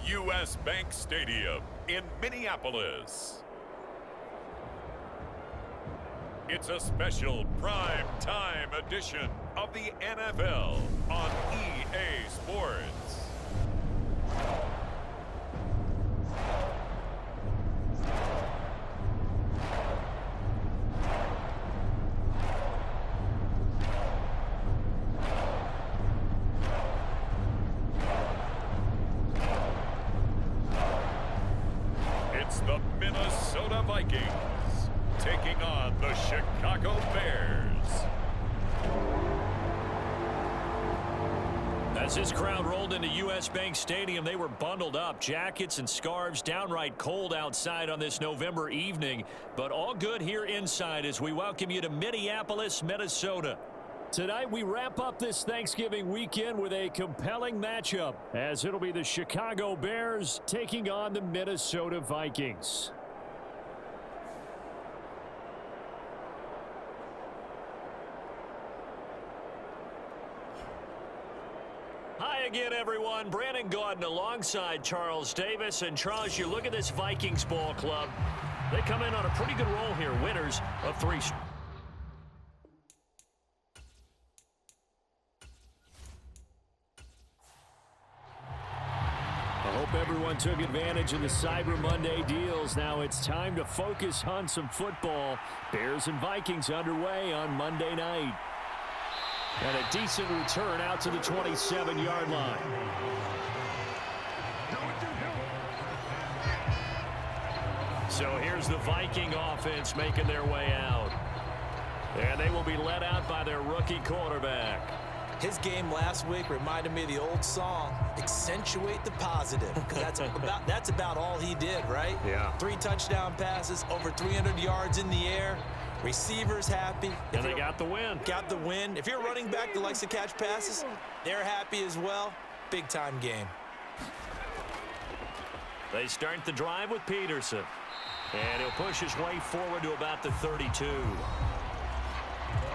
U.S. Bank Stadium in Minneapolis. It's a special prime time edition of the NFL on EA Sports. It's the Minnesota Vikings taking on the Chicago Bears. As this crowd rolled into U.S. Bank Stadium, they were bundled up, jackets and scarves, downright cold outside on this November evening. But all good here inside as we welcome you to Minneapolis, Minnesota. Tonight we wrap up this Thanksgiving weekend with a compelling matchup, as it'll be the Chicago Bears taking on the Minnesota Vikings. Hi again, everyone. Brandon Gaudin alongside Charles Davis. And Charles, you look at this Vikings ball club. They come in on a pretty good roll here, winners of 3. I hope everyone took advantage of the Cyber Monday deals. Now it's time to focus on some football. Bears and Vikings underway on Monday night. And a decent return out to the 27-yard line. So here's the Viking offense making their way out. And they will be led out by their rookie quarterback. His game last week reminded me of the old song, accentuate the positive, because that's about all he did, right? Yeah. 3 touchdown passes, over 300 yards in the air. Receivers happy. And they got the win. Got the win. If you're a running back that likes to catch passes, they're happy as well. Big-time game. They start the drive with Peterson. And he'll push his way forward to about the 32.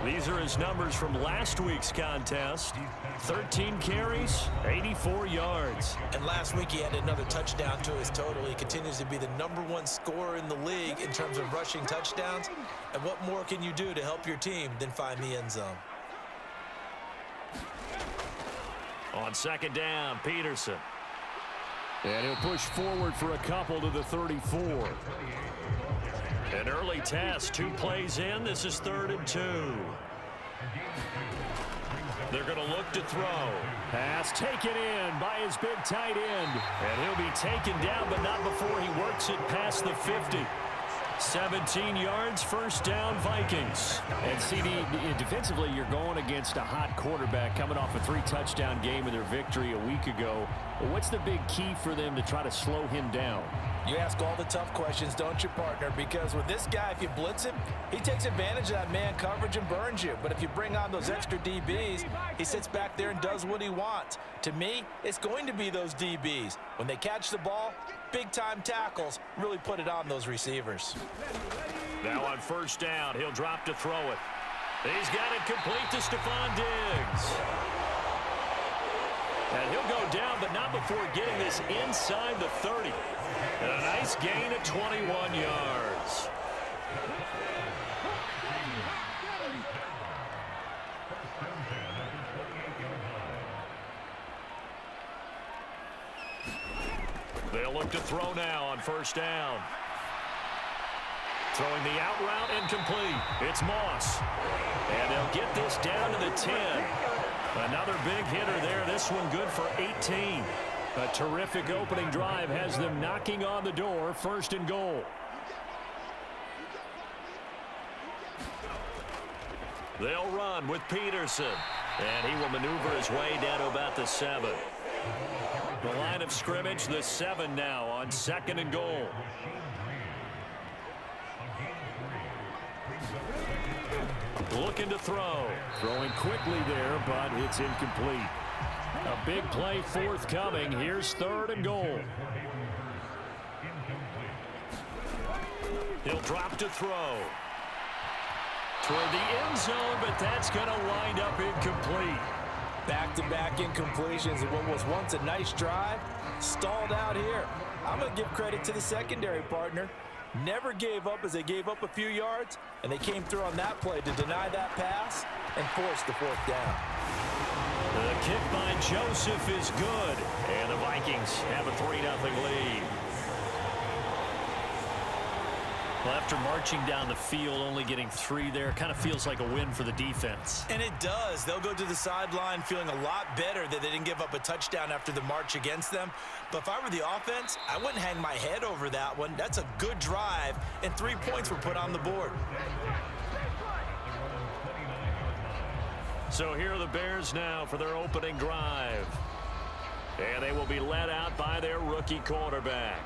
These are his numbers from last week's contest. 13 carries, 84 yards. And last week he added another touchdown to his total. He continues to be the #1 scorer in the league in terms of rushing touchdowns. And what more can you do to help your team than find the end zone? On second down, Peterson. And he'll push forward for a couple to the 34. An early test, 2 plays in. This is 3rd and 2. They're going to look to throw. Pass taken in by his big tight end. And he'll be taken down, but not before he works it past the 50. 17 yards, first down, Vikings. And CD, defensively, you're going against a hot quarterback coming off a 3-touchdown game in their victory a week ago. What's the big key for them to try to slow him down? You ask all the tough questions, don't you, partner? Because with this guy, if you blitz him, he takes advantage of that man coverage and burns you. But if you bring on those extra DBs, he sits back there and does what he wants. To me, it's going to be those DBs. When they catch the ball, big-time tackles really put it on those receivers. Now on first down, he'll drop to throw it. He's got it complete to Stephon Diggs. And he'll go down, but not before getting this inside the 30. And a nice gain of 21 yards. They'll look to throw now on first down. Throwing the out route incomplete. It's Moss. And they'll get this down to the 10. Another big hitter there. This one good for 18. A terrific opening drive has them knocking on the door. 1st and goal. They'll run with Peterson. And he will maneuver his way down to about the 7. The line of scrimmage, the 7 now on 2nd and goal. Looking to throw. Throwing quickly there, but it's incomplete. A big play forthcoming. Here's 3rd and goal. He'll drop to throw. Toward the end zone, but that's going to wind up incomplete. Back-to-back incompletions of what was once a nice drive Stalled out here. I'm going to give credit to the secondary, partner. Never gave up as they gave up a few yards, and they came through on that play to deny that pass and force the fourth down. The kick by Joseph is good, and the Vikings have a 3-0 lead. Well, after marching down the field, only getting 3 there, kind of feels like a win for the defense. And it does. They'll go to the sideline feeling a lot better that they didn't give up a touchdown after the march against them. But if I were the offense, I wouldn't hang my head over that one. That's a good drive, and 3 points were put on the board. So here are the Bears now for their opening drive. And they will be led out by their rookie quarterback.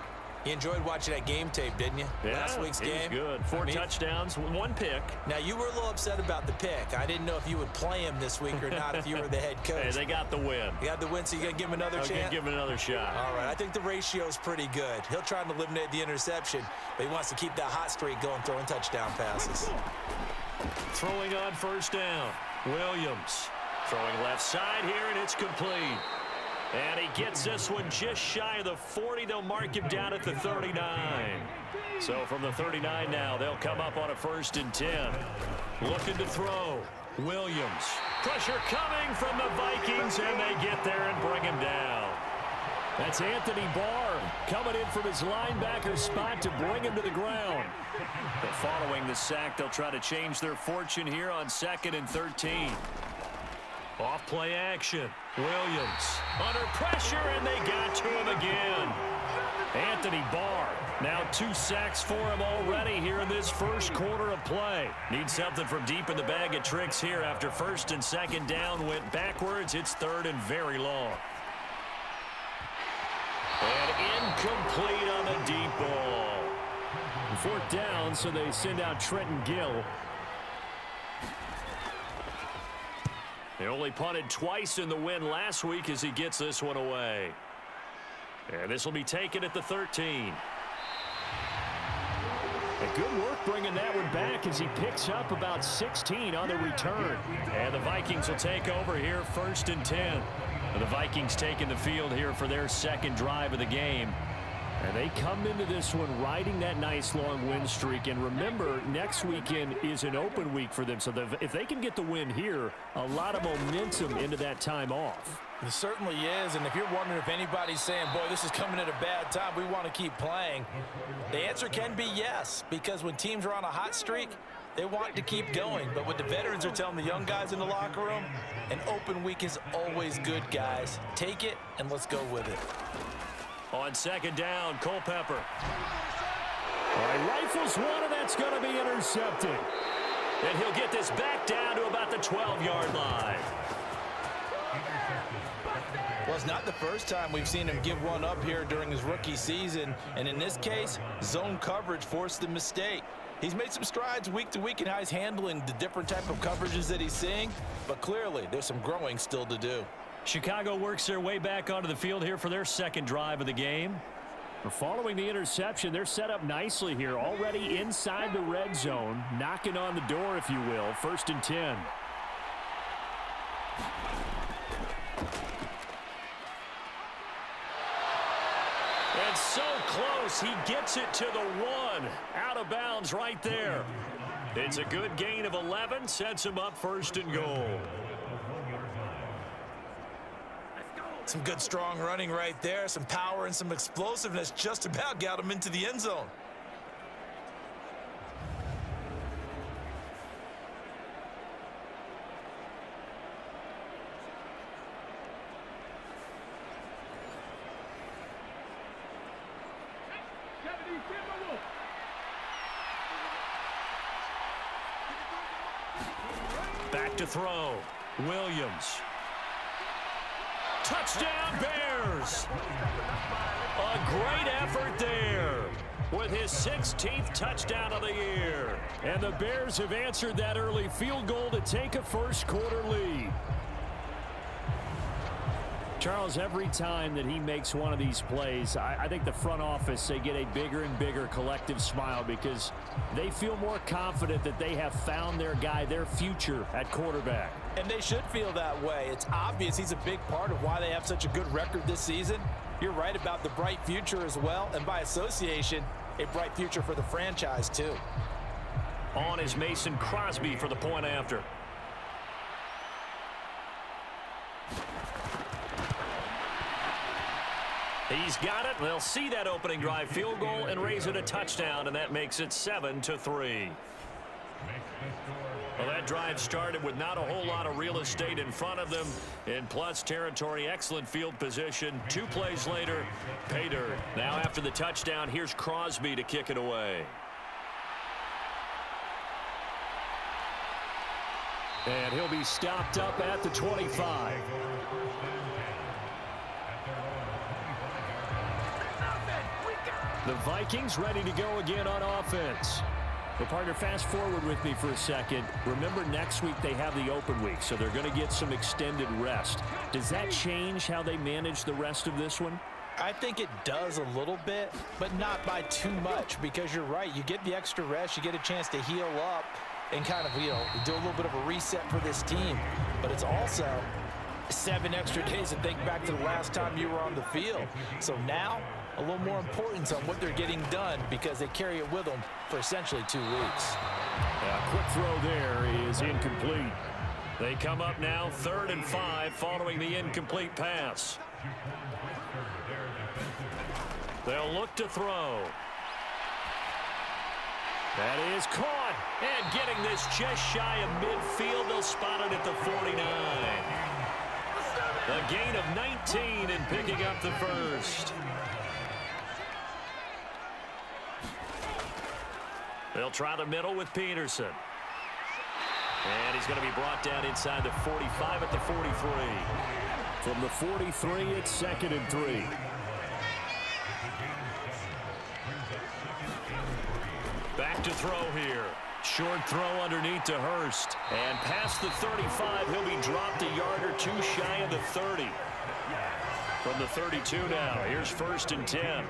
You enjoyed watching that game tape, didn't you? Yeah, Last week's game. Good. 4 touchdowns, 1 pick. Now, you were a little upset about the pick. I didn't know if you would play him this week or not if you were the head coach. Hey, they got the win. You got the win, so you're going to give him another chance? Give him another shot. All right, I think the ratio's pretty good. He'll try and eliminate the interception, but he wants to keep that hot streak going, throwing touchdown passes. Throwing on first down. Williams throwing left side here, and it's complete. And he gets this one just shy of the 40. They'll mark him down at the 39. So from the 39 now, they'll come up on a 1st and 10. Looking to throw. Williams. Pressure coming from the Vikings, and they get there and bring him down. That's Anthony Barr coming in from his linebacker spot to bring him to the ground. But following the sack, they'll try to change their fortune here on 2nd and 13. Off play action. Williams under pressure, and they got to him again. Anthony Barr, now 2 sacks for him already here in this first quarter of play. Needs something from deep in the bag of tricks here after 1st and 2nd down went backwards. It's 3rd and very long. And incomplete on the deep ball. 4th down, so they send out Trenton Gill. They only punted twice in the win last week as he gets this one away. And this will be taken at the 13. A good work bringing that one back as he picks up about 16 on the return. And the Vikings will take over here 1st and 10. And the Vikings taking the field here for their 2nd drive of the game. And they come into this one riding that nice long win streak. And remember, next weekend is an open week for them. So if they can get the win here, a lot of momentum into that time off. It certainly is. And if you're wondering if anybody's saying, boy, this is coming at a bad time, we want to keep playing, the answer can be yes. Because when teams are on a hot streak, they want to keep going. But what the veterans are telling the young guys in the locker room, an open week is always good, guys. Take it, and let's go with it. On 2nd down, Culpepper. All right, rifles one, and that's going to be intercepted. And he'll get this back down to about the 12-yard line. Well, it's not the first time we've seen him give one up here during his rookie season. And in this case, zone coverage forced the mistake. He's made some strides week to week in how he's handling the different type of coverages that he's seeing. But clearly, there's some growing still to do. Chicago works their way back onto the field here for their 2nd drive of the game. Following the interception, they're set up nicely here, already inside the red zone, knocking on the door, if you will. 1st and 10. And so close, he gets it to the 1. Out of bounds right there. It's a good gain of 11, sets him up 1st and goal. Some good, strong running right there. Some power and some explosiveness just about got him into the end zone. Back to throw. Williams. Touchdown, Bears! A great effort there with his 16th touchdown of the year. And the Bears have answered that early field goal to take a first quarter lead. Charles, every time that he makes one of these plays, I think the front office, they get a bigger and bigger collective smile because they feel more confident that they have found their guy, their future at quarterback. And they should feel that way. It's obvious he's a big part of why they have such a good record this season. You're right about the bright future as well, and by association, a bright future for the franchise too. On is Mason Crosby for the point after. He's got it. They'll see that opening drive field goal and raise it a touchdown, and that makes it 7-3. Well, that drive started with not a whole lot of real estate in front of them. In plus territory, excellent field position. 2 plays later, pay dirt. Now after the touchdown, here's Crosby to kick it away. And he'll be stopped up at the 25. The Vikings ready to go again on offense. Well, partner, fast forward with me for a second. Remember, next week they have the open week, so they're going to get some extended rest. Does that change how they manage the rest of this one? I think it does a little bit, but not by too much, because you're right. You get the extra rest, you get a chance to heal up and kind of, do a little bit of a reset for this team. But it's also 7 extra days to think back to the last time you were on the field. So now, a little more importance on what they're getting done, because they carry it with them for essentially 2 weeks. Quick throw there is incomplete. They come up now 3rd and 5 following the incomplete pass. They'll look to throw. That is caught. And getting this just shy of midfield, they'll spot it at the 49. A gain of 19 and picking up the first. They'll try the middle with Peterson. And he's going to be brought down inside the 45 at the 43. From the 43, it's 2nd and 3. Back to throw here. Short throw underneath to Hurst. And past the 35, he'll be dropped a yard or 2 shy of the 30. From the 32 now, here's 1st and 10.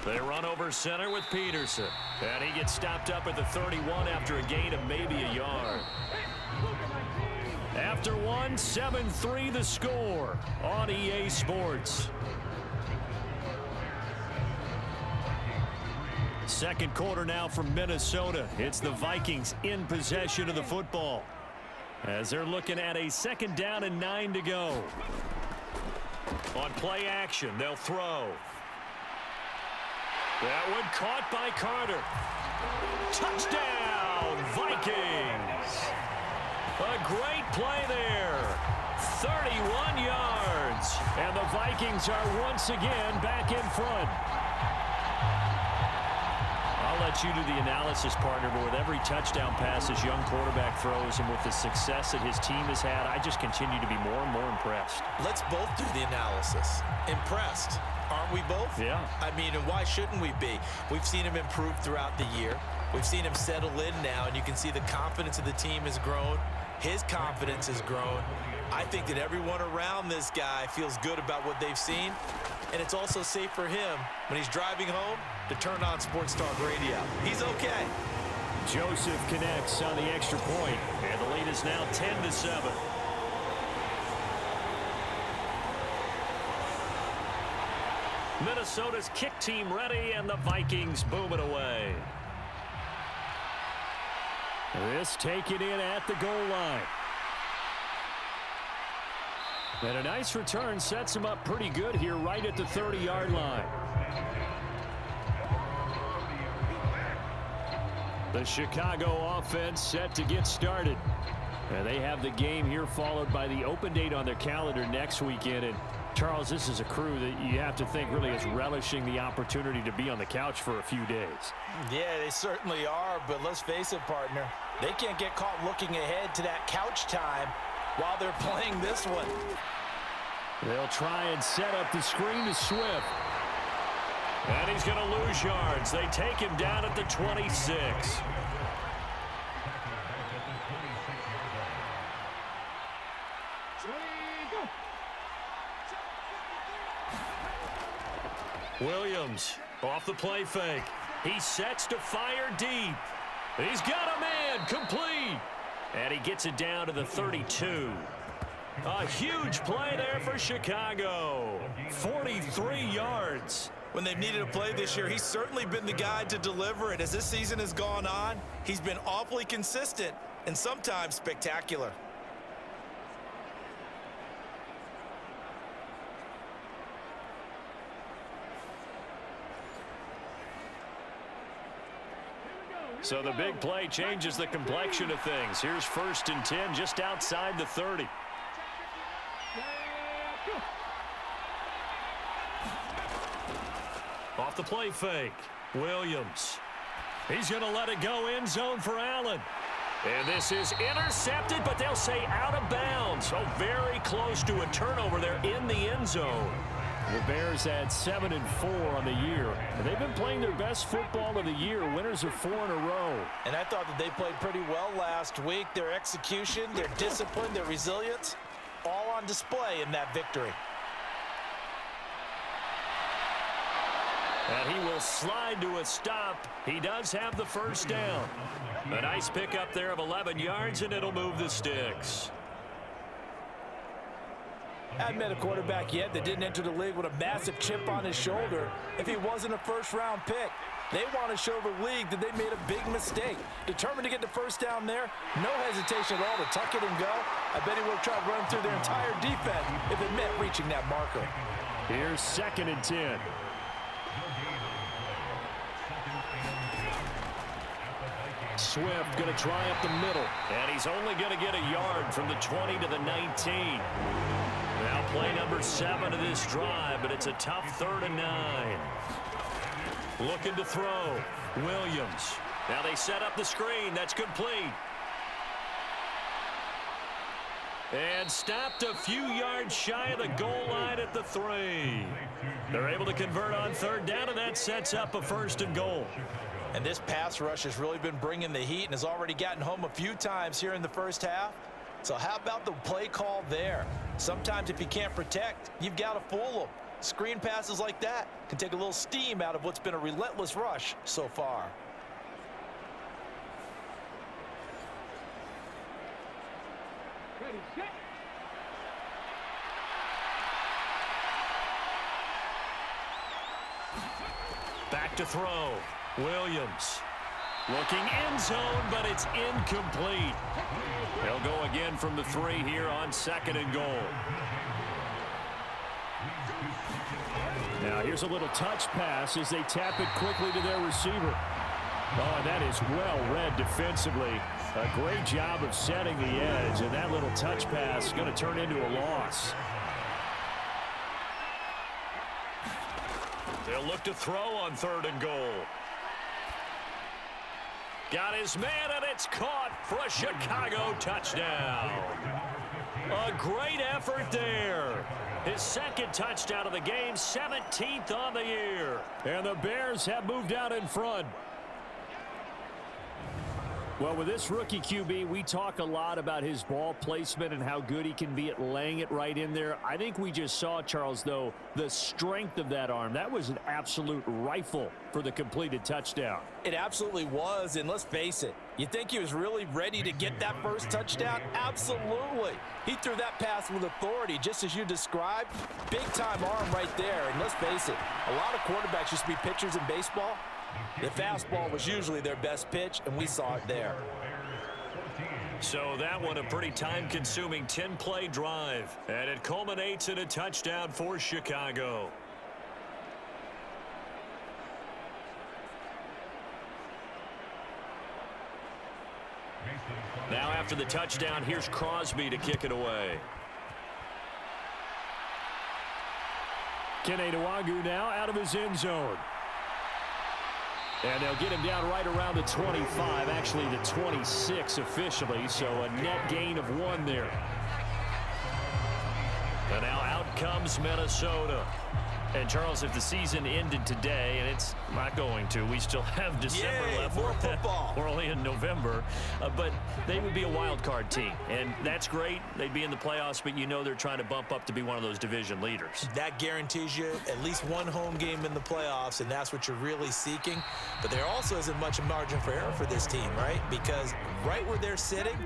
They run over center with Peterson. And he gets stopped up at the 31 after a gain of maybe a yard. After one, 7-3 the score on EA Sports. Second quarter now from Minnesota. It's the Vikings in possession of the football, as they're looking at a 2nd down and 9 to go. On play action, they'll throw. That one caught by Carter. Touchdown, Vikings. A great play there. 31 yards. And the Vikings are once again back in front. I'll let you do the analysis, partner, but with every touchdown pass his young quarterback throws and with the success that his team has had, I just continue to be more and more impressed. Let's both do the analysis. Impressed. Aren't we both? Yeah. I mean, and why shouldn't we be? We've seen him improve throughout the year. We've seen him settle in now, and you can see the confidence of the team has grown. His confidence has grown. I think that everyone around this guy feels good about what they've seen, and it's also safe for him when he's driving home to turn on Sports Talk Radio. He's okay. Joseph connects on the extra point, and the lead is now 10-7. Minnesota's kick team ready, and the Vikings boom it away. This taken in at the goal line. And a nice return sets him up pretty good here right at the 30-yard line. The Chicago offense set to get started. And they have the game here followed by the open date on their calendar next weekend. And Charles, this is a crew that you have to think really is relishing the opportunity to be on the couch for a few days. Yeah, they certainly are, but let's face it, partner. They can't get caught looking ahead to that couch time while they're playing this one. They'll try and set up the screen to Swift. And he's going to lose yards. They take him down at the 26. Williams off the play fake. He sets to fire deep. He's got a man complete. And he gets it down to the 32. A huge play there for Chicago. 43 yards. When they've needed a play this year, he's certainly been the guy to deliver it. As this season has gone on, he's been awfully consistent and sometimes spectacular. So the big play changes the complexion of things. Here's 1st and 10 just outside the 30. Off the play fake. Williams. He's going to let it go end zone for Allen. And this is intercepted, but they'll say out of bounds. So very close to a turnover there in the end zone. The Bears had 7-4 on the year. And they've been playing their best football of the year. Winners of 4 in a row. And I thought that they played pretty well last week. Their execution, their discipline, their resilience, all on display in that victory. And he will slide to a stop. He does have the first down. A nice pickup there of 11 yards, and it'll move the sticks. I haven't met a quarterback yet that didn't enter the league with a massive chip on his shoulder if he wasn't a first-round pick. They want to show the league that they made a big mistake. Determined to get the first down there, no hesitation at all to tuck it and go. I bet he would have tried running through their entire defense if it meant reaching that marker. Here's 2nd and 10. Swift going to try up the middle. And he's only going to get a yard from the 20 to the 19. Now play number 7 of this drive, but it's a tough 3rd and 9. Looking to throw. Williams. Now they set up the screen. That's complete. And stopped a few yards shy of the goal line at the 3. They're able to convert on 3rd down, and that sets up a 1st and goal. And this pass rush has really been bringing the heat and has already gotten home a few times here in the first half. So how about the play call there? Sometimes if you can't protect, you've got to fool them. Screen passes like that can take a little steam out of what's been a relentless rush so far. Back to throw. Williams. Looking end zone, but it's incomplete. They'll go again from the 3 here on 2nd and goal. Now here's a little touch pass as they tap it quickly to their receiver. Oh, and that is well read defensively. A great job of setting the edge, and that little touch pass is going to turn into a loss. They'll look to throw on 3rd and goal. Got his man, and it's caught for a Chicago touchdown. A great effort there. His 2nd touchdown of the game, 17th on the year. And the Bears have moved out in front. Well, with this rookie QB, we talk a lot about his ball placement and how good he can be at laying it right in there. I think we just saw, Charles, though, the strength of that arm. That was an absolute rifle for the completed touchdown. It absolutely was, and let's face it, you think he was really ready to get that first touchdown? Absolutely. He threw that pass with authority, just as you described. Big-time arm right there, and let's face it, a lot of quarterbacks used to be pitchers in baseball. The fastball was usually their best pitch, and we saw it there. So that one a pretty time-consuming 10-play drive, and it culminates in a touchdown for Chicago. Now after the touchdown, here's Crosby to kick it away. Kene Nwangwu now out of his end zone. And they'll get him down right around the 25, actually the 26 officially, so a net gain of 1 there. And now out comes Minnesota. And, Charles, if the season ended today, and it's not going to, we still have December left. More football. We're only in November. But they would be a wild card team, and that's great. They'd be in the playoffs, but you know they're trying to bump up to be one of those division leaders. That guarantees you at least one home game in the playoffs, and that's what you're really seeking. But there also isn't much margin for error for this team, right? Because right where they're sitting,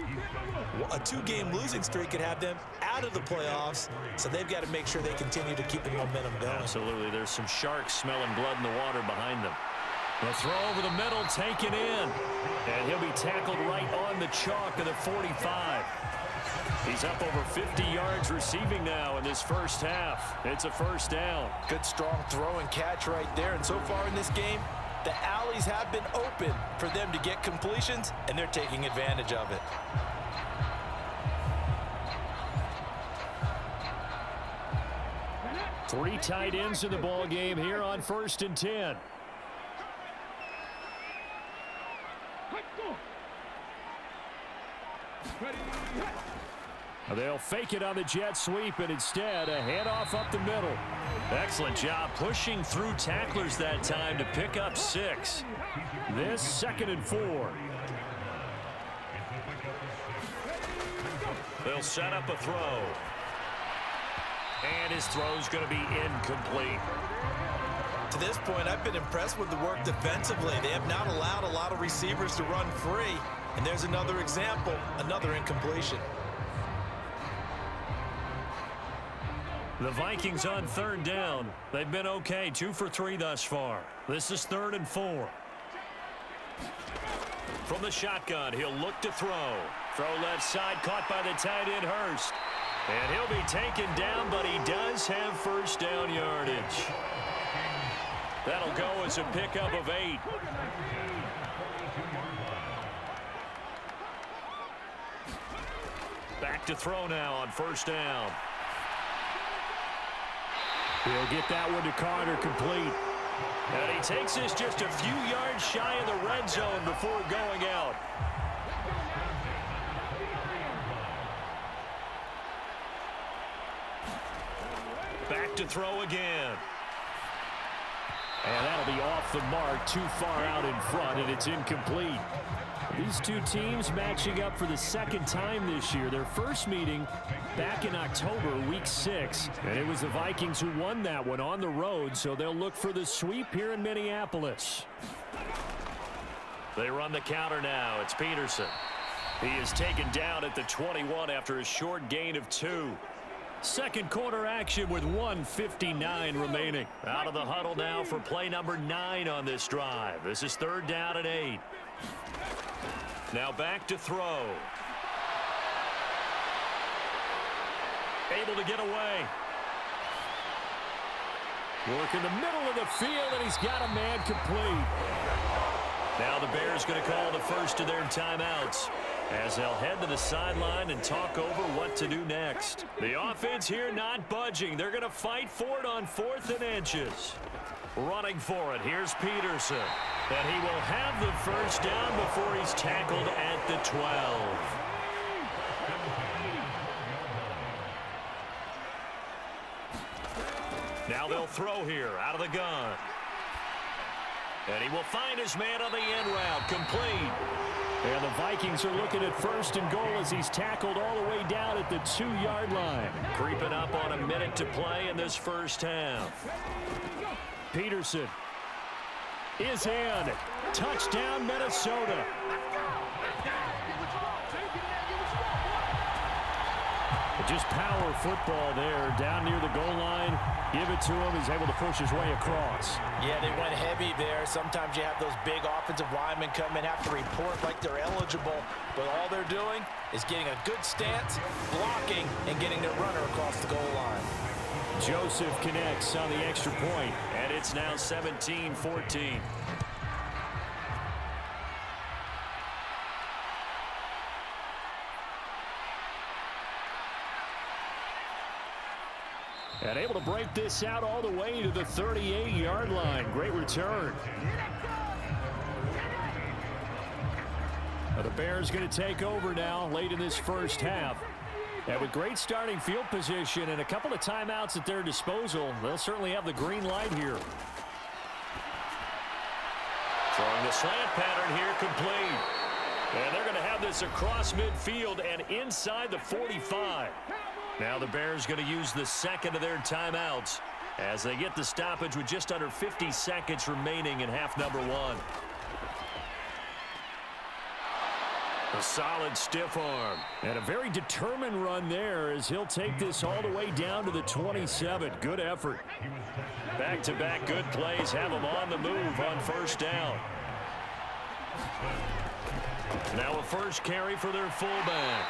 a 2-game losing streak could have them out of the playoffs, so they've got to make sure they continue to keep the momentum going. Absolutely. There's some sharks smelling blood in the water behind them. The throw over the middle, taken in. And he'll be tackled right on the chalk of the 45. He's up over 50 yards receiving now in this first half. It's a first down. Good, strong throw and catch right there. And so far in this game, the alleys have been open for them to get completions, and they're taking advantage of it. Three tight ends in the ball game here on 1st and 10. They'll fake it on the jet sweep, and instead a handoff up the middle. Excellent job pushing through tacklers that time to pick up 6. This 2nd and 4. They'll set up a throw. And his throw's going to be incomplete. To this point, I've been impressed with the work defensively. They have not allowed a lot of receivers to run free. And there's another example, another incompletion. The Vikings on 3rd down. They've been okay, 2 for 3 thus far. This is 3rd and 4. From the shotgun, he'll look to throw. Throw left side, caught by the tight end, Hurst. And he'll be taken down, but he does have first down yardage. That'll go as a pickup of 8. Back to throw now on 1st down. He'll get that one to Carter, complete. And he takes this just a few yards shy of the red zone before going out. Back to throw again. And that'll be off the mark, too far out in front, and it's incomplete. These two teams matching up for the 2nd time this year. Their first meeting back in October, week 6. And it was the Vikings who won that one on the road, so they'll look for the sweep here in Minneapolis. They run the counter now. It's Peterson. He is taken down at the 21 after a short gain of 2. Second quarter action with 1:59 remaining. Out of the huddle now for play number 9 on this drive. This is 3rd down and 8. Now back to throw. Able to get away. Work in the middle of the field, and he's got a man complete. Now the Bears going to call the first of their timeouts as they'll head to the sideline and talk over what to do next. The offense here not budging. They're going to fight for it on 4th and inches. Running for it, here's Peterson. And he will have the first down before he's tackled at the 12. Now they'll throw here out of the gun. And he will find his man on the end route, complete. And the Vikings are looking at 1st and goal as he's tackled all the way down at the 2-yard line. Creeping up on a minute to play in this first half. Peterson is in. Touchdown, Minnesota. Just power football there down near the goal line. Give it to him. He's able to push his way across. Yeah, they went heavy there. Sometimes you have those big offensive linemen come in, have to report like they're eligible. But all they're doing is getting a good stance, blocking, and getting their runner across the goal line. Joseph connects on the extra point. And it's now 17-14. And able to break this out all the way to the 38-yard line. Great return. The Bears going to take over now late in this first half. And with great starting field position and a couple of timeouts at their disposal, they'll certainly have the green light here. Throwing the slant pattern here complete. And they're going to have this across midfield and inside the 45. Now the Bears going to use the second of their timeouts as they get the stoppage with just under 50 seconds remaining in half number one. A solid stiff arm. And a very determined run there as he'll take this all the way down to the 27. Good effort. Back-to-back good plays have him on the move on first down. Now a first carry for their fullback.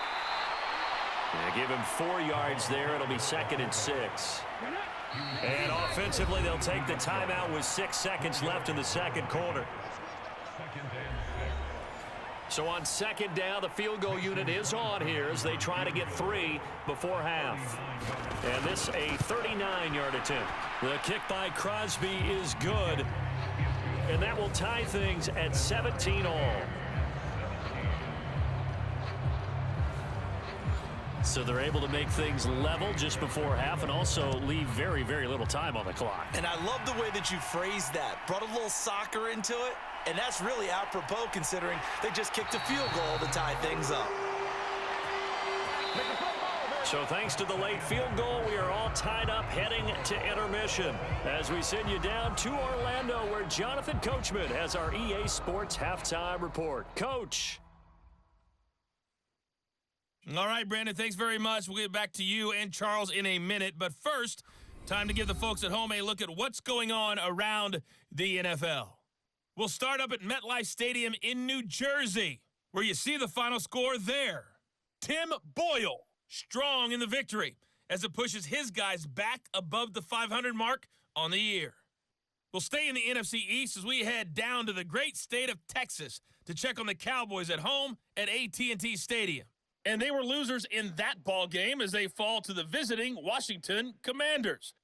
They give him 4 yards there. It'll be 2nd and 6. And offensively, they'll take the timeout with 6 seconds left in the second quarter. So on second down, the field goal unit is on here as they try to get 3 before half. And this a 39-yard attempt. The kick by Crosby is good. And that will tie things at 17 all. So they're able to make things level just before half and also leave very, very little time on the clock. And I love the way that you phrased that. Brought a little soccer into it. And that's really apropos considering they just kicked a field goal to tie things up. So thanks to the late field goal, we are all tied up heading to intermission as we send you down to Orlando where Jonathan Coachman has our EA Sports halftime report. Coach. All right, Brandon, thanks very much. We'll get back to you and Charles in a minute. But first, time to give the folks at home a look at what's going on around the NFL. We'll start up at MetLife Stadium in New Jersey, where you see the final score there. Tim Boyle, strong in the victory, as it pushes his guys back above the 500 mark on the year. We'll stay in the NFC East as we head down to the great state of Texas to check on the Cowboys at home at AT&T Stadium. And they were losers in that ball game as they fall to the visiting Washington Commanders.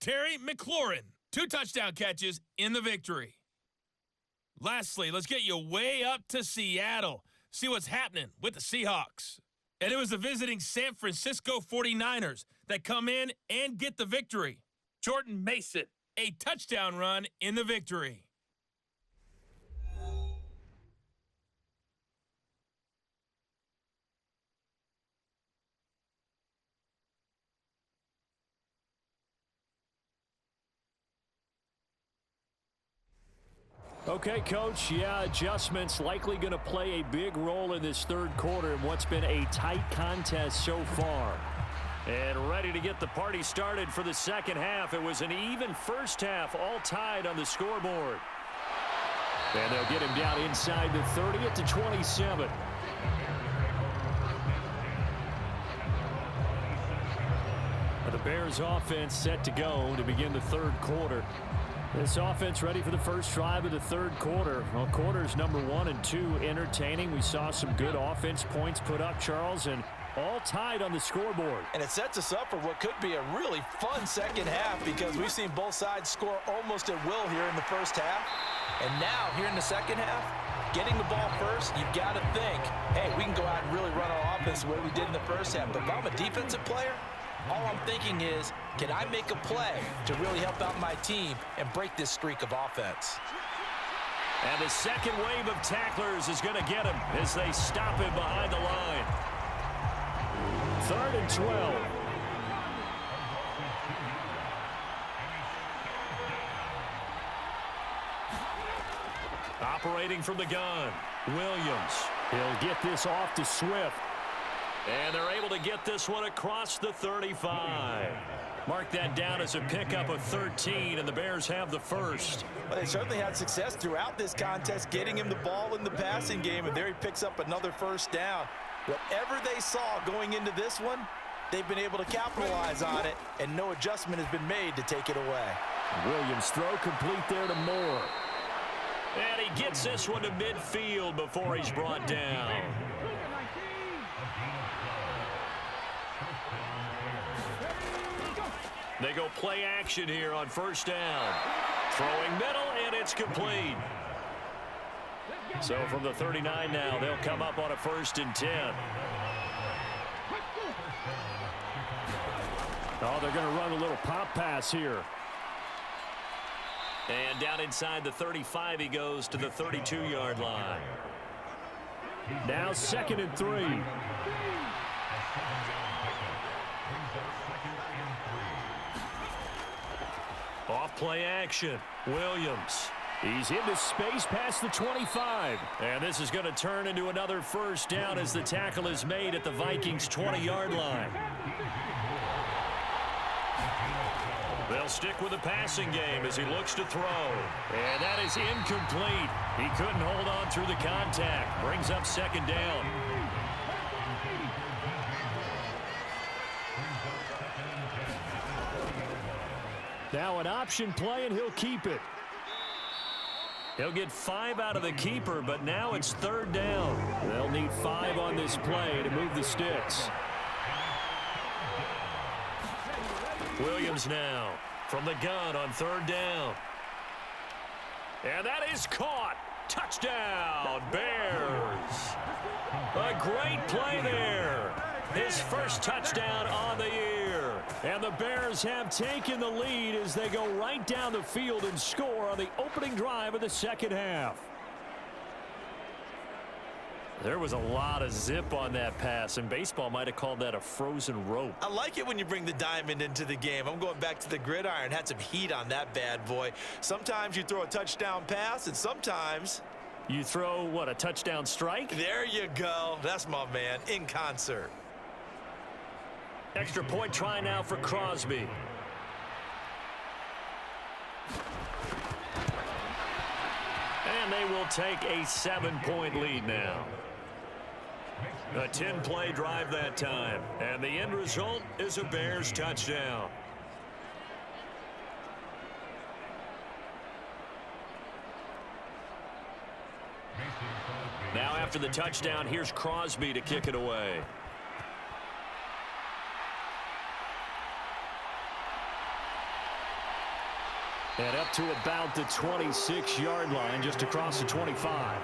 Terry McLaurin, 2 touchdown catches in the victory. Lastly, let's get you way up to Seattle. See what's happening with the Seahawks. And it was the visiting San Francisco 49ers that come in and get the victory. Jordan Mason, a touchdown run in the victory. Okay, Coach, yeah, adjustments likely going to play a big role in this third quarter in what's been a tight contest so far. And ready to get the party started for the second half. It was an even first half, all tied on the scoreboard. And they'll get him down inside the 30 at the 27. The Bears offense set to go to begin the third quarter. This offense ready for the first drive of the third quarter. Well, quarters number 1 and 2 entertaining. We saw some good offense points put up, Charles, and all tied on the scoreboard. And it sets us up for what could be a really fun second half because we've seen both sides score almost at will here in the first half. And now, here in the second half, getting the ball first, you've got to think, hey, we can go out and really run our offense the way we did in the first half. But if I'm a defensive player, all I'm thinking is, can I make a play to really help out my team and break this streak of offense? And the second wave of tacklers is going to get him as they stop him behind the line. 3rd and 12. Operating from the gun, Williams. He'll get this off to Swift. And they're able to get this one across the 35. Mark that down as a pickup of 13, and the Bears have the first. Well, they certainly had success throughout this contest, getting him the ball in the passing game, and there he picks up another first down. Whatever they saw going into this one, they've been able to capitalize on it, and no adjustment has been made to take it away. Williams' throw complete there to Moore. And he gets this one to midfield before he's brought down. They go play action here on first down. Throwing middle, and it's complete. So from the 39 now, they'll come up on a 1st and 10. Oh, they're going to run a little pop pass here. And down inside the 35, he goes to the 32-yard line. Now 2nd and 3. Off play action. Williams. He's into space past the 25. And this is going to turn into another first down as the tackle is made at the Vikings' 20-yard line. They'll stick with the passing game as he looks to throw. And that is incomplete. He couldn't hold on through the contact. Brings up 2nd down. Now an option play, and he'll keep it. He'll get 5 out of the keeper, but now it's 3rd down. They'll need 5 on this play to move the sticks. Williams now from the gun on 3rd down. And that is caught. Touchdown, Bears. A great play there. His first touchdown on the year. And the Bears have taken the lead as they go right down the field and score on the opening drive of the second half. There was a lot of zip on that pass, and baseball might have called that a frozen rope. I like it when you bring the diamond into the game. I'm going back to the gridiron. Had some heat on that bad boy. Sometimes you throw a touchdown pass, and sometimes you throw, what, a touchdown strike? There you go. That's my man, in concert. Extra point try now for Crosby. And they will take a 7-point lead now. A 10-play drive that time. And the end result is a Bears touchdown. Now after the touchdown, here's Crosby to kick it away. And up to about the 26-yard line, just across the 25.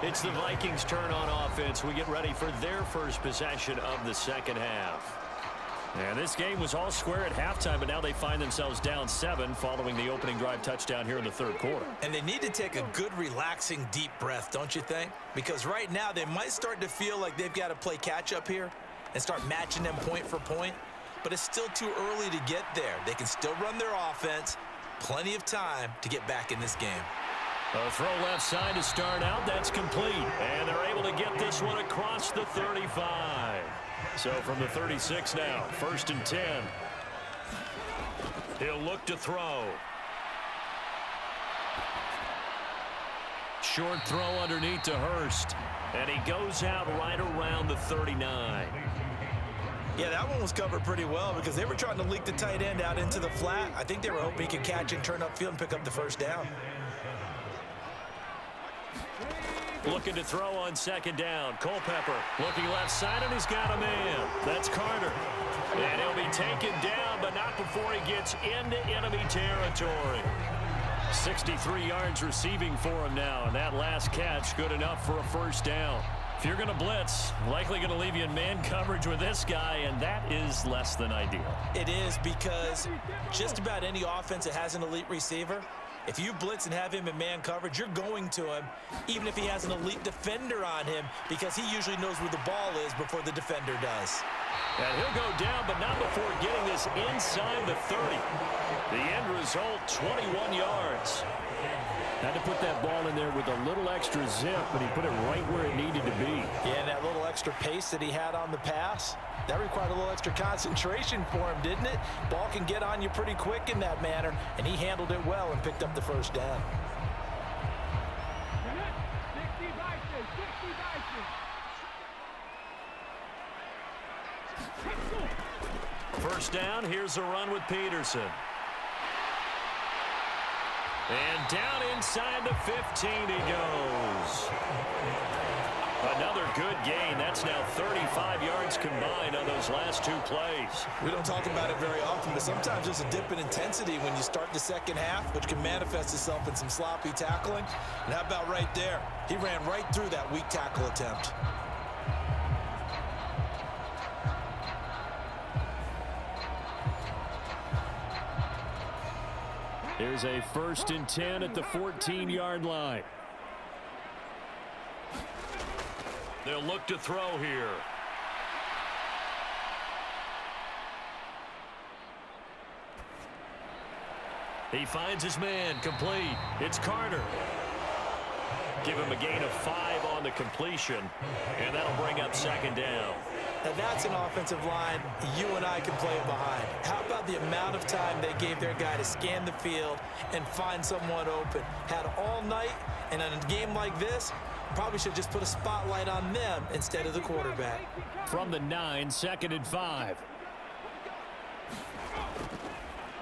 It's the Vikings' turn on offense. We get ready for their first possession of the second half. And this game was all square at halftime, but now they find themselves down 7 following the opening drive touchdown here in the 3rd quarter. And they need to take a good, relaxing, deep breath, don't you think? Because right now they might start to feel like they've got to play catch-up here and start matching them point for point. But it's still too early to get there. They can still run their offense. Plenty of time to get back in this game. A throw left side to start out. That's complete. And they're able to get this one across the 35. So from the 36 now, 1st and 10. He'll look to throw. Short throw underneath to Hurst. And he goes out right around the 39. Yeah, that one was covered pretty well because they were trying to leak the tight end out into the flat. I think they were hoping he could catch and turn upfield and pick up the first down. Looking to throw on 2nd down. Culpepper looking left side, and he's got a man. That's Carter. And he'll be taken down, but not before he gets into enemy territory. 63 yards receiving for him now, and that last catch good enough for a first down. If you're going to blitz, likely going to leave you in man coverage with this guy, and that is less than ideal. It is, because just about any offense that has an elite receiver, if you blitz and have him in man coverage, you're going to him, even if he has an elite defender on him, because he usually knows where the ball is before the defender does. And he'll go down, but not before getting this inside the 30. The end result, 21 yards. Had to put that ball in there with a little extra zip, but he put it right where it needed to be. Yeah, and that little extra pace that he had on the pass, that required a little extra concentration for him, didn't it? Ball can get on you pretty quick in that manner, and he handled it well and picked up the first down. First down, here's a run with Peterson. And down inside the 15 he goes. Another good gain. That's now 35 yards combined on those last 2 plays. We don't talk about it very often, but sometimes there's a dip in intensity when you start the second half, which can manifest itself in some sloppy tackling. And how about right there? He ran right through that weak tackle attempt. Here's a 1st and 10 at the 14-yard line. They'll look to throw here. He finds his man, complete. It's Carter. Give him a gain of 5 on the completion, and that'll bring up 2nd down. Now that's an offensive line you and I can play behind. How about the amount of time they gave their guy to scan the field and find someone open? Had all night, and in a game like this, probably should just put a spotlight on them instead of the quarterback. From the 9, 2nd and 5.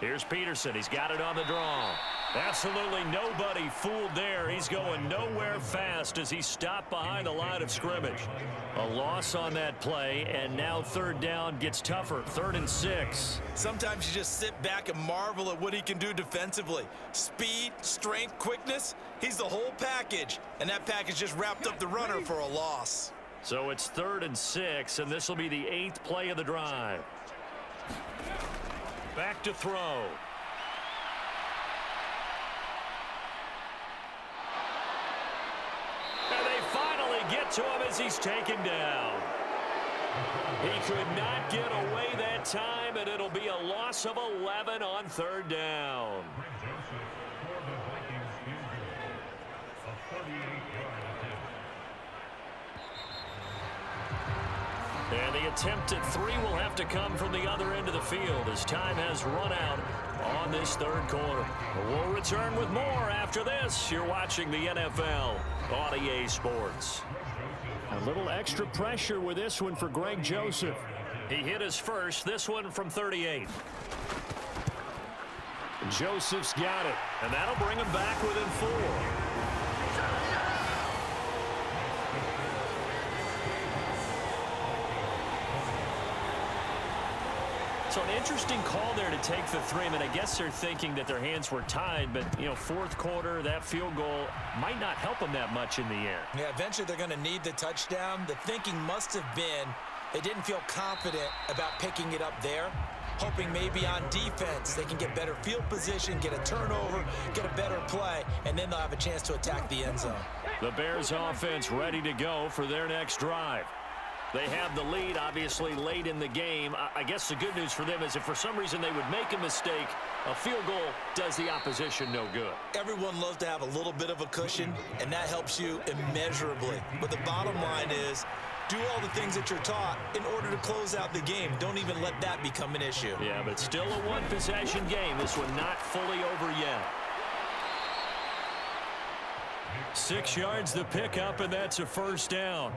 Here's Peterson. He's got it on the draw. Absolutely nobody fooled there. He's going nowhere fast as he stopped behind the line of scrimmage. A loss on that play, and now 3rd down gets tougher. 3rd and 6. Sometimes you just sit back and marvel at what he can do defensively. Speed, strength, quickness, he's the whole package. And that package just wrapped up the runner for a loss. So it's 3rd and 6, and this will be the 8th play of the drive. Back to throw. And they finally get to him as he's taken down. He could not get away that time, and it'll be a loss of 11 on 3rd down. And the attempt at 3 will have to come from the other end of the field as time has run out on this 3rd quarter. We'll return with more after this. You're watching the NFL on EA Sports. A little extra pressure with this one for Greg Joseph. He hit his first, this one from 38. Joseph's got it. And that'll bring him back within 4. So an interesting call there to take the 3. I mean, I guess they're thinking that their hands were tied, but, you know, 4th quarter, that field goal might not help them that much in the end. Yeah, eventually they're going to need the touchdown. The thinking must have been they didn't feel confident about picking it up there, hoping maybe on defense they can get better field position, get a turnover, get a better play, and then they'll have a chance to attack the end zone. The Bears offense ready to go for their next drive. They have the lead, obviously, late in the game. I guess the good news for them is if for some reason they would make a mistake, a field goal does the opposition no good. Everyone loves to have a little bit of a cushion, and that helps you immeasurably. But the bottom line is, do all the things that you're taught in order to close out the game. Don't even let that become an issue. Yeah, but still a one-possession game. This one not fully over yet. 6 yards the pickup, and that's a 1st down.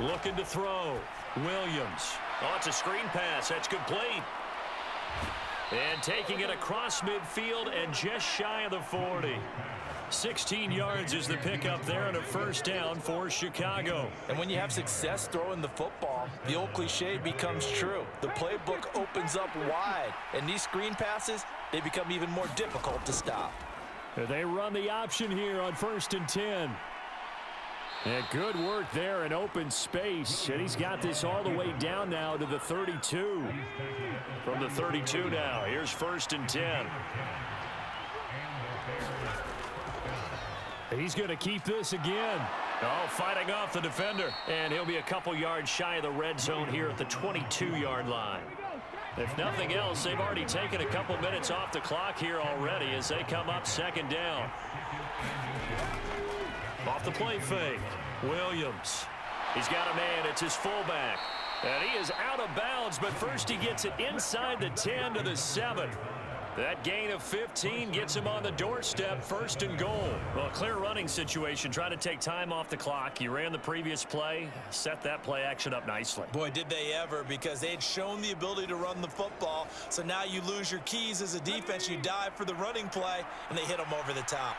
Looking to throw. Williams. Oh, it's a screen pass. That's complete. And taking it across midfield and just shy of the 40. 16 yards is the pickup there and a 1st down for Chicago. And when you have success throwing the football, the old cliche becomes true. The playbook opens up wide, and these screen passes, they become even more difficult to stop. They run the option here on 1st and 10. And good work there in open space. And he's got this all the way down now to the 32. From the 32 now, here's 1st and 10. He's going to keep this again. Oh, fighting off the defender. And he'll be a couple yards shy of the red zone here at the 22-yard line. If nothing else, they've already taken a couple minutes off the clock here already as they come up 2nd down. Off the play fake. Williams. He's got a man. It's his fullback. And he is out of bounds, but first he gets it inside the 10 to the 7. That gain of 15 gets him on the doorstep, 1st and goal. Well, a clear running situation. Try to take time off the clock. You ran the previous play, set that play action up nicely. Boy, did they ever, because they had shown the ability to run the football. So now you lose your keys as a defense. You dive for the running play, and they hit them over the top.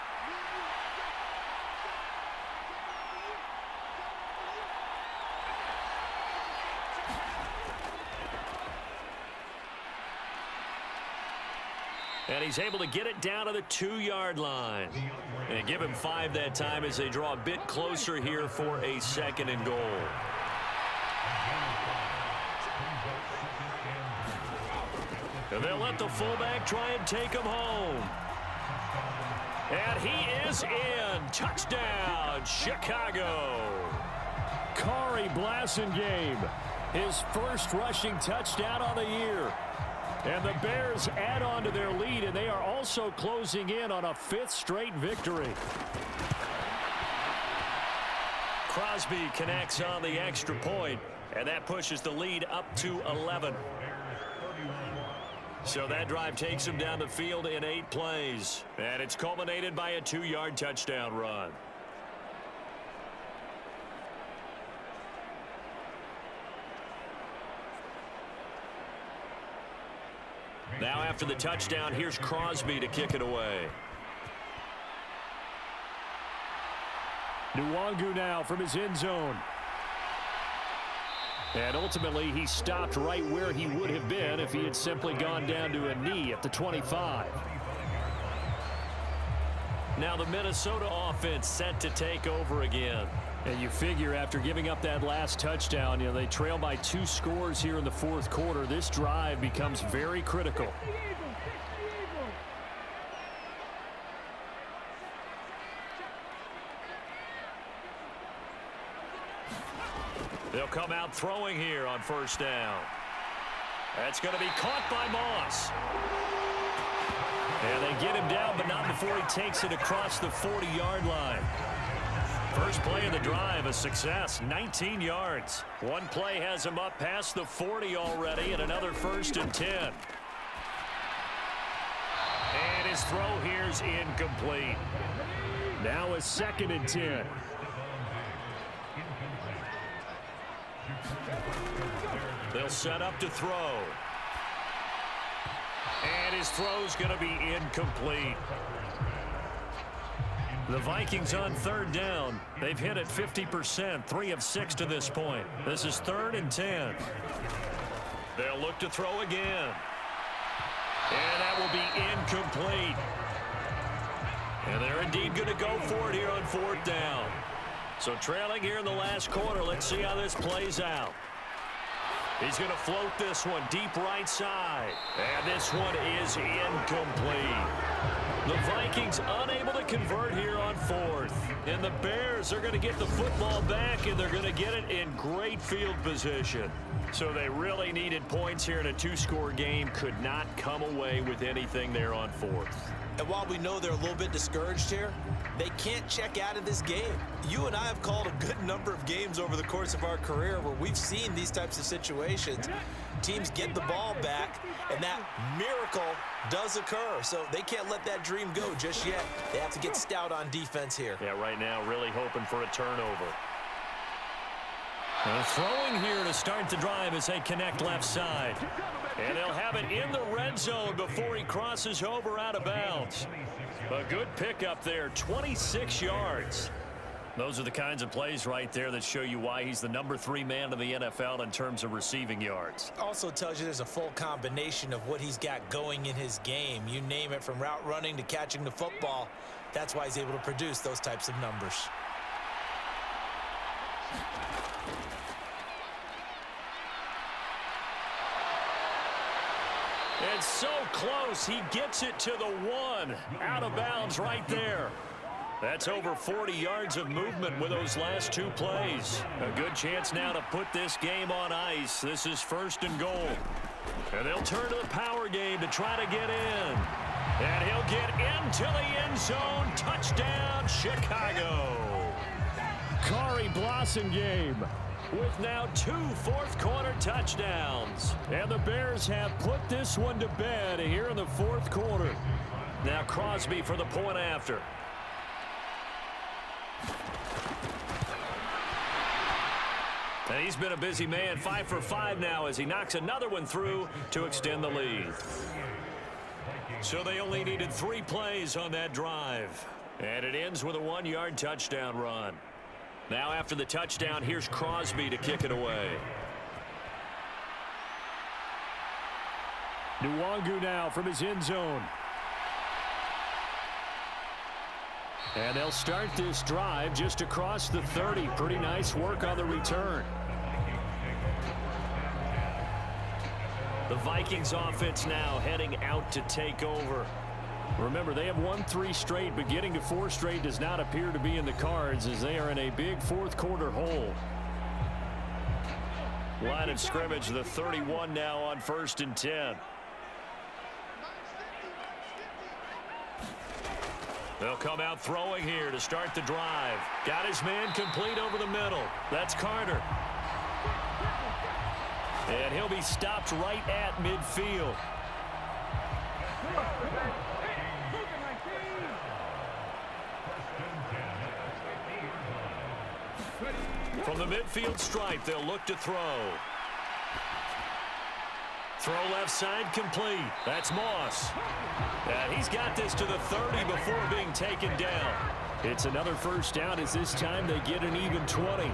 And he's able to get it down to the 2-yard line. And give him 5 that time as they draw a bit closer here for a 2nd and goal. And they'll let the fullback try and take him home. And he is in. Touchdown, Chicago. Kari Blasingame, his first rushing touchdown on the year. And the Bears add on to their lead, and they are also closing in on a 5th straight victory. Crosby connects on the extra point, and that pushes the lead up to 11. So that drive takes him down the field in 8 plays, and it's culminated by a 2-yard touchdown run. Now after the touchdown, here's Crosby to kick it away. Nwangu now from his end zone. And ultimately, he stopped right where he would have been if he had simply gone down to a knee at the 25. Now the Minnesota offense set to take over again. And you figure after giving up that last touchdown, they trail by 2 scores here in the 4th quarter. This drive becomes very critical. They'll come out throwing here on 1st down. That's going to be caught by Moss. And they get him down, but not before he takes it across the 40-yard line. First play of the drive, a success, 19 yards. One play has him up past the 40 already, and another 1st and 10. And his throw here's incomplete. Now a 2nd and 10. They'll set up to throw. And his throw's going to be incomplete. The Vikings on 3rd down. They've hit it 50%, 3 of 6 to this point. This is 3rd and 10. They'll look to throw again. And that will be incomplete. And they're indeed going to go for it here on 4th down. So trailing here in the last quarter, let's see how this plays out. He's going to float this one deep right side. And this one is incomplete. The Vikings unable to convert here on 4th. And the Bears are going to get the football back, and they're going to get it in great field position. So they really needed points here in a 2-score game. Could not come away with anything there on 4th. And while we know they're a little bit discouraged here, they can't check out of this game. You and I have called a good number of games over the course of our career where we've seen these types of situations. Teams get the ball back, and that miracle does occur. So they can't let that dream go just yet. They have to get stout on defense here. Yeah, right now really hoping for a turnover. Throwing here to start the drive as they connect left side. And they'll have it in the red zone before he crosses over out of bounds. A good pickup there, 26 yards. Those are the kinds of plays right there that show you why he's the number 3 man in the NFL in terms of receiving yards. Also tells you there's a full combination of what he's got going in his game. You name it, from route running to catching the football. That's why he's able to produce those types of numbers. It's so close. He gets it to the 1. Out of bounds right there. That's over 40 yards of movement with those last 2 plays. A good chance now to put this game on ice. This is 1st and goal. And they'll turn to the power game to try to get in. And he'll get into the end zone. Touchdown, Chicago. Kari Blasingame with now 2 fourth-quarter touchdowns. And the Bears have put this one to bed here in the 4th quarter. Now Crosby for the point after. And he's been a busy man, 5 for 5 now as he knocks another one through to extend the lead. So they only needed 3 plays on that drive. And it ends with a 1-yard touchdown run. Now after the touchdown, here's Crosby to kick it away. Nwangu now from his end zone. And they'll start this drive just across the 30. Pretty nice work on the return. The Vikings offense now heading out to take over. Remember, they have won 3 straight, but getting to 4 straight does not appear to be in the cards as they are in a big fourth quarter hole. Line of scrimmage, the 31 now on 1st and 10. They'll come out throwing here to start the drive. Got his man complete over the middle. That's Carter. And he'll be stopped right at midfield. From the midfield stripe, they'll look to throw. Throw left side complete. That's Moss. And he's got this to the 30 before being taken down. It's another first down as this time they get an even 20.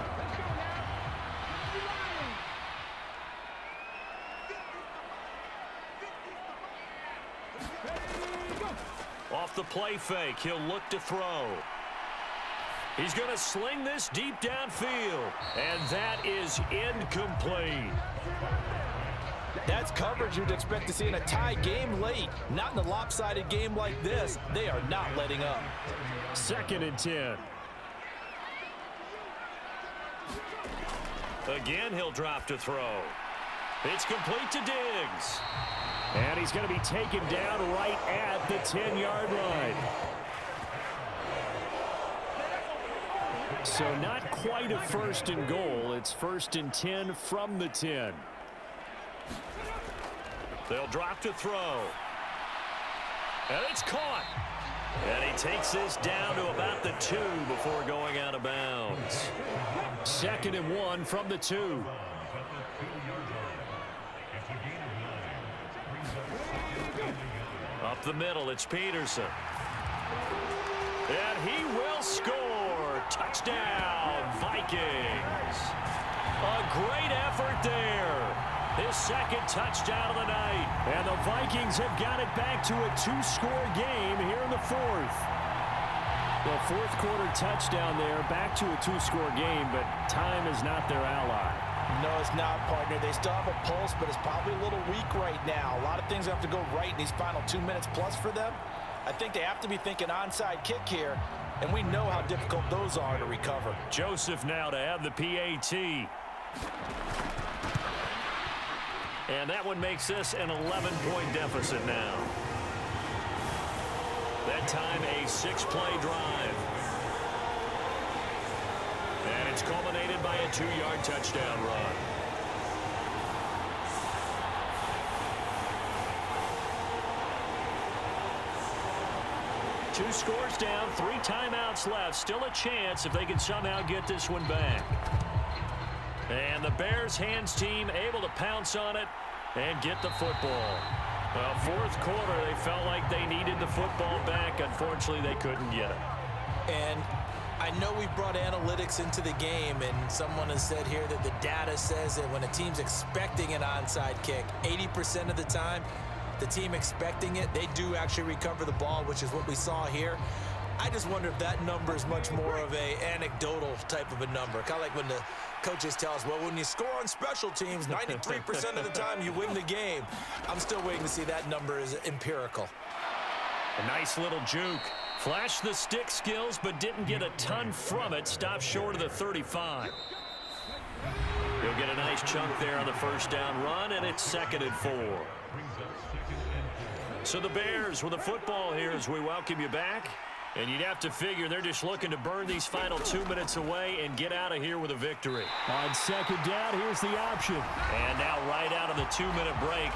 Off the play fake, he'll look to throw. He's going to sling this deep downfield, and that is incomplete. That's coverage you'd expect to see in a tie game late. Not in a lopsided game like this. They are not letting up. 2nd and 10. Again, he'll drop to throw. It's complete to Diggs. And he's going to be taken down right at the 10-yard line. So not quite a 1st and goal. It's 1st and 10 from the 10. They'll drop to throw. And it's caught. And he takes this down to about the 2 before going out of bounds. 2nd and 1 from the 2. Up the middle, it's Peterson. And he will score. Touchdown, Vikings. A great effort there. His 2nd touchdown of the night. And the Vikings have got it back to a 2-score game here in the 4th. The 4th quarter touchdown there, back to a 2-score game, but time is not their ally. No, it's not, partner. They still have a pulse, but it's probably a little weak right now. A lot of things have to go right in these final 2 minutes plus for them. I think they have to be thinking onside kick here, and we know how difficult those are to recover. Joseph now to have the PAT. And that one makes this an 11-point deficit now. That time a 6-play drive. And it's culminated by a 2-yard touchdown run. Two scores down, 3 timeouts left. Still a chance if they can somehow get this one back. And the Bears hands team able to pounce on it and get the football. Well, 4th quarter, they felt like they needed the football back. Unfortunately, they couldn't get it. And I know we've brought analytics into the game, and someone has said here that the data says that when a team's expecting an onside kick, 80% of the time, the team expecting it, they do actually recover the ball, which is what we saw here. I just wonder if that number is much more of a anecdotal type of a number. Kind of like when the coaches tell us, well, when you score on special teams, 93% of the time you win the game. I'm still waiting to see that number is empirical. A nice little juke. Flashed the stick skills, but didn't get a ton from it. Stopped short of the 35. He'll get a nice chunk there on the 1st down run, and it's 2nd and 4. So the Bears with the football here as we welcome you back. And you'd have to figure they're just looking to burn these final 2 minutes away and get out of here with a victory. On 2nd down, here's the option. And now right out of the 2-minute break,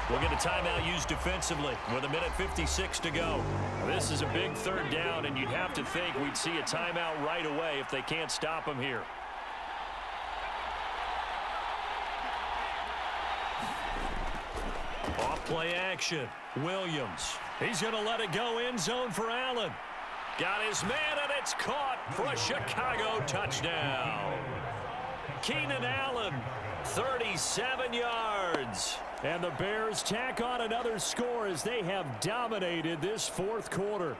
we'll get a timeout used defensively with 1:56 to go. This is a big 3rd down, and you'd have to think we'd see a timeout right away if they can't stop them here. Off play action. Williams. He's going to let it go end zone for Allen. Got his man, and it's caught for a Chicago touchdown. Keenan Allen, 37 yards. And the Bears tack on another score as they have dominated this 4th quarter.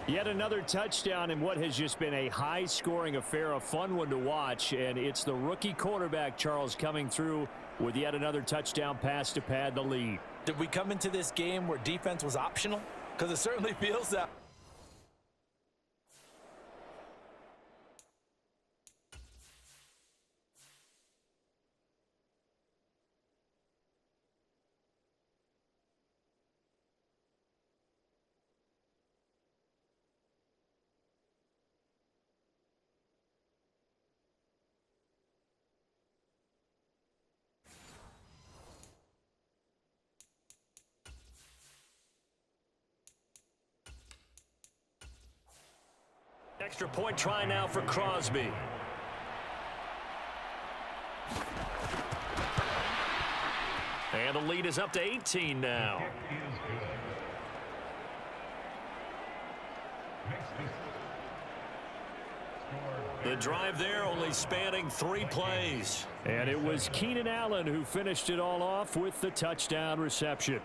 Yet another touchdown in what has just been a high-scoring affair, a fun one to watch. And it's the rookie quarterback, Charles, coming through with yet another touchdown pass to pad the lead. Did we come into this game where defense was optional? Because it certainly feels that. Extra point try now for Crosby. And the lead is up to 18 now. The drive there only spanning 3 plays. And it was Keenan Allen who finished it all off with the touchdown reception.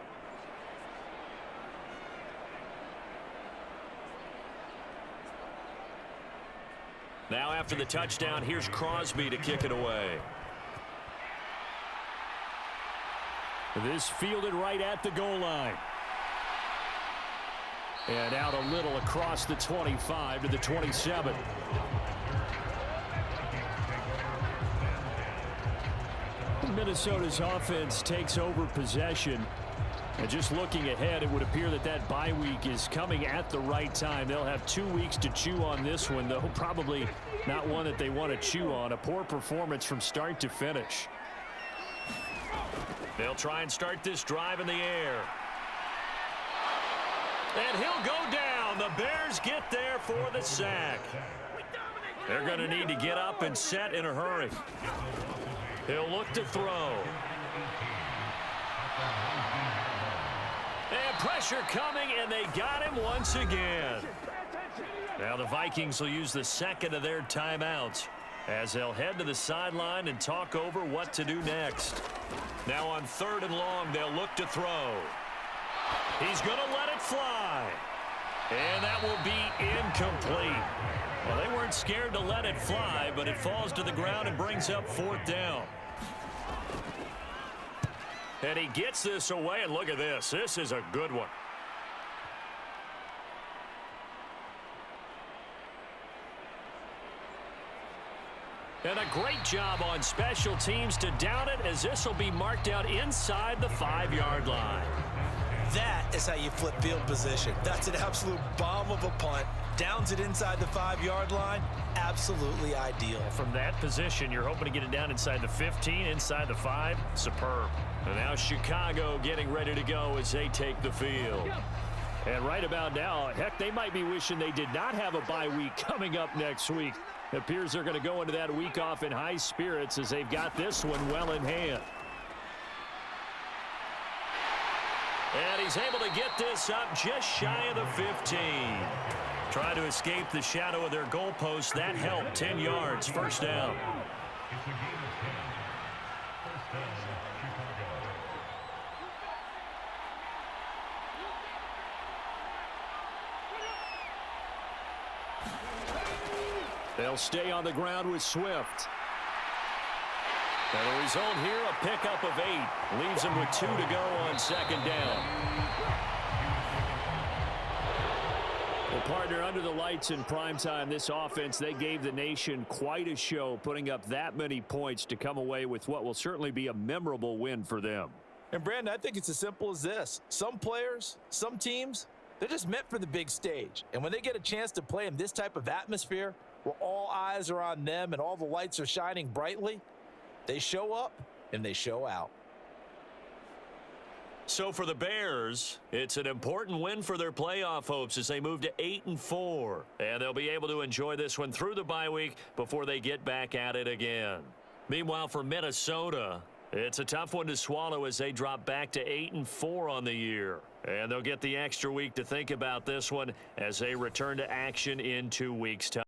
Now after the touchdown, here's Crosby to kick it away. This fielded right at the goal line. And out a little across the 25 to the 27. Minnesota's offense takes over possession. And just looking ahead, it would appear that that bye week is coming at the right time. They'll have 2 weeks to chew on this one, though probably not one that they want to chew on. A poor performance from start to finish. They'll try and start this drive in the air. And he'll go down. The Bears get there for the sack. They're going to need to get up and set in a hurry. He'll look to throw. And pressure coming, and they got him once again. Now the Vikings will use the second of their timeouts as they'll head to the sideline and talk over what to do next. Now on 3rd and long, they'll look to throw. He's going to let it fly. And that will be incomplete. Well, they weren't scared to let it fly, but it falls to the ground and brings up 4th down. And he gets this away, and look at this. This is a good one. And a great job on special teams to down it, as this will be marked out inside the 5-yard line. That is how you flip field position. That's an absolute bomb of a punt. Downs it inside the 5-yard line. Absolutely ideal. From that position, you're hoping to get it down inside the 15, inside the 5. Superb. And now Chicago getting ready to go as they take the field. And right about now, heck, they might be wishing they did not have a bye week coming up next week. It appears they're going to go into that week off in high spirits as they've got this one well in hand. And he's able to get this up just shy of the 15. Try to escape the shadow of their goalpost. That helped. 10 yards. 1st down. They'll stay on the ground with Swift. And the result here, a pickup of 8. Leaves him with 2 to go on 2nd down. Well, partner, under the lights in primetime, this offense, they gave the nation quite a show, putting up that many points to come away with what will certainly be a memorable win for them. And, Brandon, I think it's as simple as this. Some players, some teams, they're just meant for the big stage. And when they get a chance to play in this type of atmosphere where all eyes are on them and all the lights are shining brightly, they show up and they show out. So for the Bears, it's an important win for their playoff hopes as they move to 8-4. And they'll be able to enjoy this one through the bye week before they get back at it again. Meanwhile, for Minnesota, it's a tough one to swallow as they drop back to 8-4 on the year. And they'll get the extra week to think about this one as they return to action in 2 weeks' time.